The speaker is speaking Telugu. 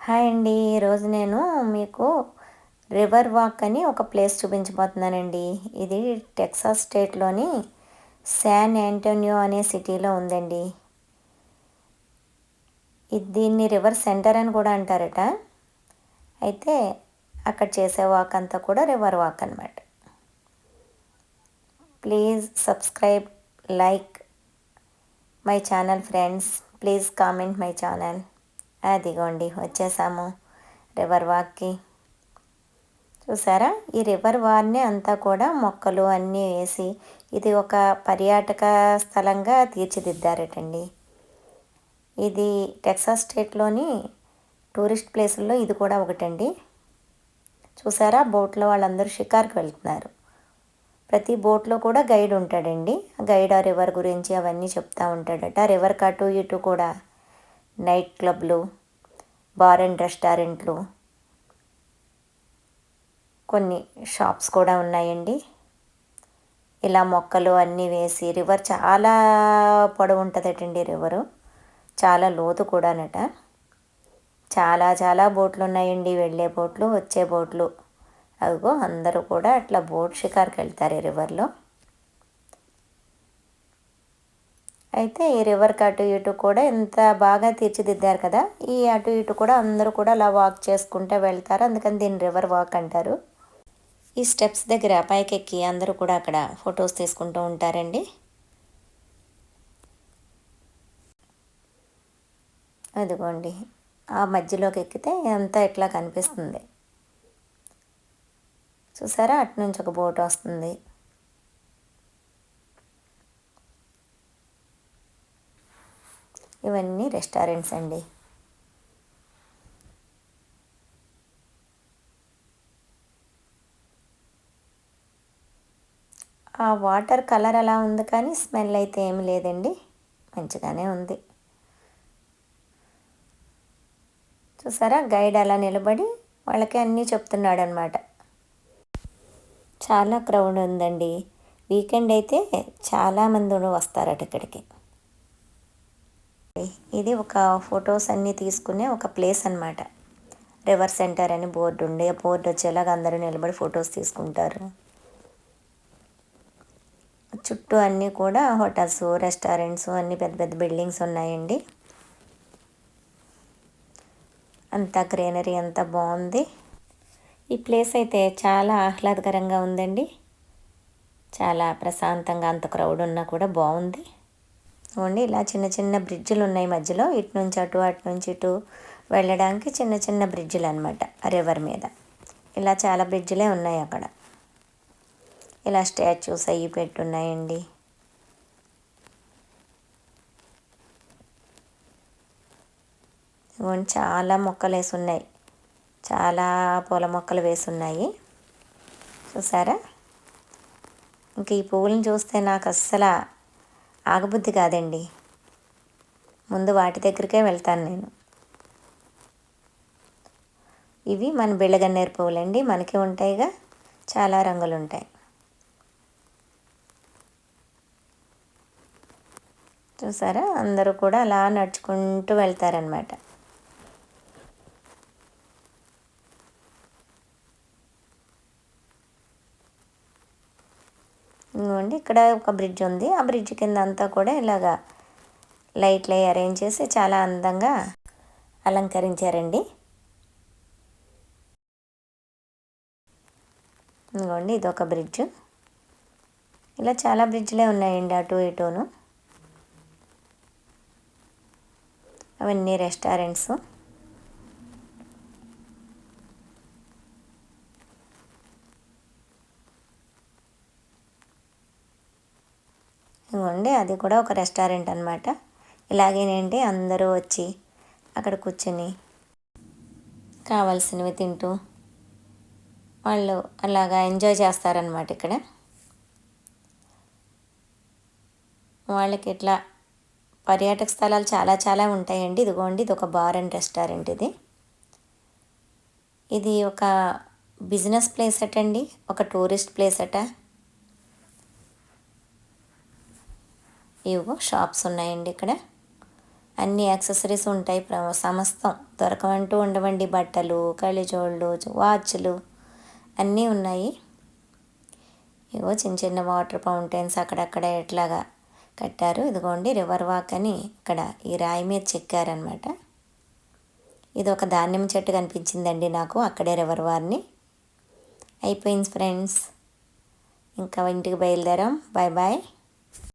హాయ్ అండి. ఈరోజు నేను మీకు రివర్ వాక్ అని ఒక ప్లేస్ చూపించబోతున్నానండి. ఇది టెక్సాస్ స్టేట్లోని శాన్ యాంటోనియో అనే సిటీలో ఉందండి. దీన్ని రివర్ సెంటర్ అని కూడా అంటారట. అయితే అక్కడ చేసే వాక్ అంతా కూడా రివర్ వాక్ అనమాట. Please subscribe, like my channel friends. Please comment my channel. అదిగోండి వచ్చేసాము రివర్ వాక్కి. చూసారా, ఈ రివర్ వార్ని అంతా కూడా మొక్కలు అన్నీ వేసి ఇది ఒక పర్యాటక స్థలంగా తీర్చిదిద్దారటండి. ఇది టెక్సాస్ స్టేట్లోని టూరిస్ట్ ప్లేసుల్లో ఇది కూడా ఒకటండి. చూసారా, బోట్లో వాళ్ళందరూ షికార్కి వెళ్తున్నారు. ప్రతి బోట్లో కూడా గైడ్ ఉంటాడండి. గైడ్ ఆ రివర్ గురించి అవన్నీ చెప్తూ ఉంటాడట. రివర్కి అటు ఇటు కూడా నైట్ క్లబ్లు, బార్ అండ్ రెస్టారెంట్లు, కొన్ని షాప్స్ కూడా ఉన్నాయండి. ఇలా మొక్కలు అన్నీ వేసి రివర్ చాలా పొడవు ఉంటుందటండి. రివరు చాలా లోతు కూడానట. చాలా చాలా బోట్లు ఉన్నాయండి, వెళ్ళే బోట్లు, వచ్చే బోట్లు. అదిగో అందరూ కూడా అట్లా బోట్ షికార్కి వెళ్తారు ఈ రివర్లో. అయితే ఈ రివర్కి అటు ఇటు కూడా ఎంత బాగా తీర్చిదిద్దారు కదా. ఈ అటు ఇటు కూడా అందరూ కూడా అలా వాక్ చేసుకుంటూ వెళ్తారు. అందుకని దీన్ని రివర్ వాక్ అంటారు. ఈ స్టెప్స్ దగ్గర పైకెక్కి అందరూ కూడా అక్కడ ఫొటోస్ తీసుకుంటూ ఉంటారండి. అదిగోండి, ఆ మధ్యలోకి ఎక్కితే అంతా ఇట్లా కనిపిస్తుంది. చూసారా, అటు నుంచి ఒక బోట్ వస్తుంది. ఇవన్నీ రెస్టారెంట్స్ అండి. ఆ వాటర్ కలర్ అలా ఉంది కానీ స్మెల్ అయితే ఏమి లేదండి, మంచిగానే ఉంది. చూసారా, గైడ్ అలా నిలబడి వాళ్ళకి అన్నీ చెప్తున్నాడు అనమాట. చాలా క్రౌడ్ ఉందండి. వీకెండ్ అయితే చాలామంది వస్తారట ఇక్కడికి. ఇది ఒక ఫొటోస్ అన్నీ తీసుకునే ఒక ప్లేస్ అనమాట. రివర్ సెంటర్ అని బోర్డు ఉండి, ఆ బోర్డు వచ్చేలాగా అందరూ నిలబడి ఫొటోస్ తీసుకుంటారు. చుట్టూ అన్నీ కూడా హోటల్స్, రెస్టారెంట్స్, అన్నీ పెద్ద పెద్ద బిల్డింగ్స్ ఉన్నాయండి. అంతా గ్రీనరీ అంతా బాగుంది. ఈ ప్లేస్ అయితే చాలా ఆహ్లాదకరంగా ఉందండి. చాలా ప్రశాంతంగా, అంత క్రౌడ్ ఉన్నా కూడా బాగుంది. చూడండి, ఇలా చిన్న చిన్న బ్రిడ్జిలు ఉన్నాయి మధ్యలో. ఇటు నుంచి అటు, అటు నుంచి ఇటు వెళ్ళడానికి చిన్న చిన్న బ్రిడ్జిలు అనమాట రివర్ మీద. ఇలా చాలా బ్రిడ్జిలే ఉన్నాయి అక్కడ. ఇలా స్టాచ్యూస్ అవి పెట్టున్నాయండి. చాలా మొక్కలు వేసి ఉన్నాయి, చాలా పూల మొక్కలు వేసి ఉన్నాయి. చూసారా, ఇంక ఈ పువ్వులను చూస్తే నాకు అస్సలు ఆగబుద్ధి కాదండి. ముందు వాటి దగ్గరికే వెళ్తాను నేను. ఇవి మన బిళ్ళగన్నేరు పువ్వులండి. మనకి ఉంటాయిగా, చాలా రంగులు ఉంటాయి. చూసారా, అందరూ కూడా అలా నడుచుకుంటూ వెళ్తారనమాట. ఇంకోండి, ఇక్కడ ఒక బ్రిడ్జ్ ఉంది. ఆ బ్రిడ్జ్ కింద అంతా కూడా ఇలాగా లైట్లు అరేంజ్ చేసి చాలా అందంగా అలంకరించారండి. ఇంకోండి, ఇదొక బ్రిడ్జ్. ఇలా చాలా బ్రిడ్జ్లే ఉన్నాయండి అటు ఇటును. అవన్నీ రెస్టారెంట్స్. ఇవ్వండి, అది కూడా ఒక రెస్టారెంట్ అనమాట. ఇలాగేనండి, అందరూ వచ్చి అక్కడ కూర్చొని కావాల్సినవి తింటూ వాళ్ళు అలాగా ఎంజాయ్ చేస్తారనమాట. ఇక్కడ వాళ్ళకి ఇట్లా పర్యాటక స్థలాలు చాలా చాలా ఉంటాయండి. ఇదిగోండి, ఇది ఒక బార్ అండ్ రెస్టారెంట్. ఇది ఒక బిజినెస్ ప్లేస్ అటండి, ఒక టూరిస్ట్ ప్లేస్ అట. ఇవో షాప్స్ ఉన్నాయండి ఇక్కడ. అన్ని యాక్సెసరీస్ ఉంటాయి, సమస్తం దొరకమంటూ ఉండవండి. బట్టలు, కళ్ళజోళ్ళు, వాచ్లు అన్నీ ఉన్నాయి. ఇగో చిన్న చిన్న వాటర్ ఫౌంటైన్స్ అక్కడక్కడ ఎట్లాగా కట్టారు. ఇదిగోండి రివర్ వాక్ అని ఇక్కడ ఈ రాయి మీద చెక్కారనమాట. ఇది ఒక ధాన్యం చెట్టు కనిపించిందండి నాకు, అక్కడే రివర్ వార్ని. అయిపోయింది ఫ్రెండ్స్, ఇంకా ఇంటికి బయలుదేరాం. Bye bye.